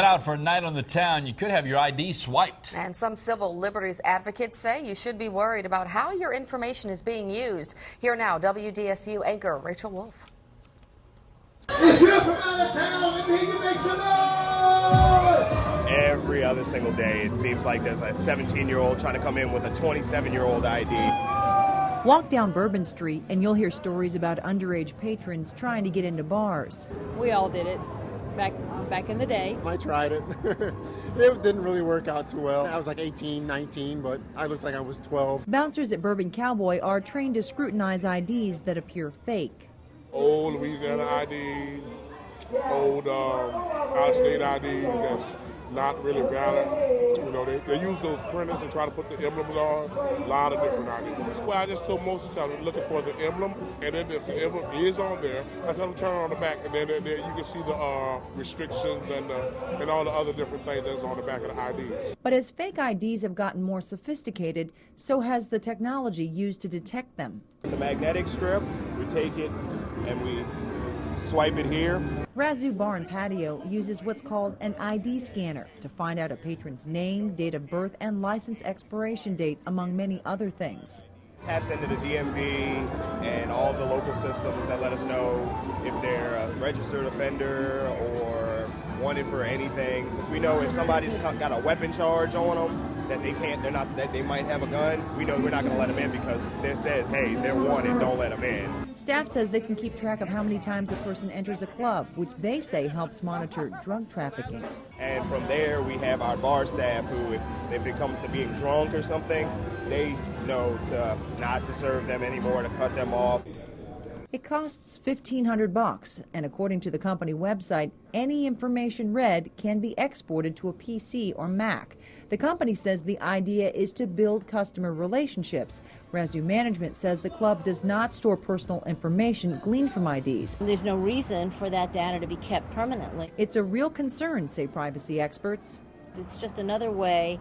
Out for a night on the town, you could have your ID swiped. And some civil liberties advocates say you should be worried about how your information is being used. Here now, WDSU anchor Rachel Wolf. If you're from out of town, let me hear you make some noise! Every other single day, it seems like there's a 17-year-old trying to come in with a 27-year-old ID. Walk down Bourbon Street and you'll hear stories about underage patrons trying to get into bars. We all did it back in the day. I tried it. It didn't really work out too well. I was like 18, 19, but I looked like I was 12. Bouncers at Bourbon Cowboy are trained to scrutinize IDs that appear fake. Old Louisiana IDs, old out-of-state IDs that's not really valid. You know, they use those printers and try to put the emblems on. A lot of different IDs. Well, I just told most of the time, looking for the emblem, and then if the emblem is on there, I tell them to turn on the back, and then you can see the restrictions and all the other different things that's on the back of the IDs. But as fake IDs have gotten more sophisticated, so has the technology used to detect them. The magnetic strip, we take it and we swipe it here. Razoo Bar and Patio uses what's called an ID scanner to find out a patron's name, date of birth, and license expiration date, among many other things. Taps into the DMV and all the local systems that let us know if they're a registered offender or wanted for anything. Because we know if somebody's got a weapon charge on them, that they might have a gun, we know we're not going to let them in because it says, hey, they're wanted, don't let them in. Staff says they can keep track of how many times a person enters a club, which they say helps monitor drug trafficking. And from there, we have our bar staff who, if it comes to being drunk or something, they know not to serve them anymore, to cut them off. It costs $1,500, and according to the company website, any information read can be exported to a PC or Mac. The company says the idea is to build customer relationships. Razoo Management says the club does not store personal information gleaned from IDs. There's no reason for that data to be kept permanently. It's a real concern, say privacy experts. It's just another way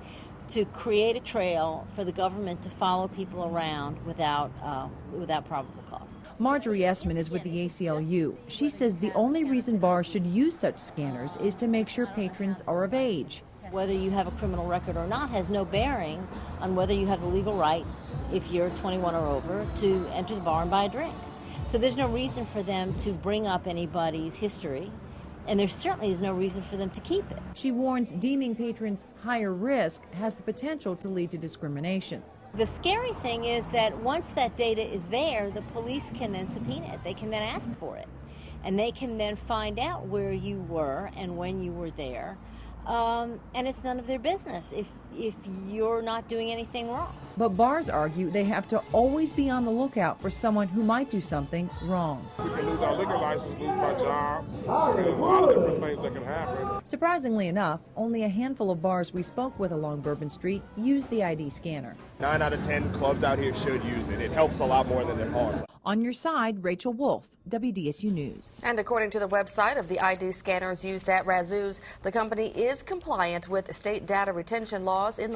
to create a trail for the government to follow people around without probable cause. Marjorie Essman is with the ACLU. She says the only reason bars should use such scanners is to make sure patrons are of age. Whether you have a criminal record or not has no bearing on whether you have the legal right, if you're 21 or over, to enter the bar and buy a drink. So there's no reason for them to bring up anybody's history, and there certainly is no reason for them to keep it. She warns deeming patrons higher risk has the potential to lead to discrimination. The scary thing is that once that data is there, the police can then subpoena it. They can then ask for it, and they can then find out where you were and when you were there. And it's none of their business if you're not doing anything wrong. But bars argue they have to always be on the lookout for someone who might do something wrong. We can lose our liquor license, lose my job. There's a lot of different things that can happen. Surprisingly enough, only a handful of bars we spoke with along Bourbon Street use the ID scanner. 9 out of 10 clubs out here should use it. It helps a lot more than it harms. On your side, Rachel Wolf, WDSU News. And according to the website of the ID scanners used at Razoo's, the company is compliant with state data retention laws in the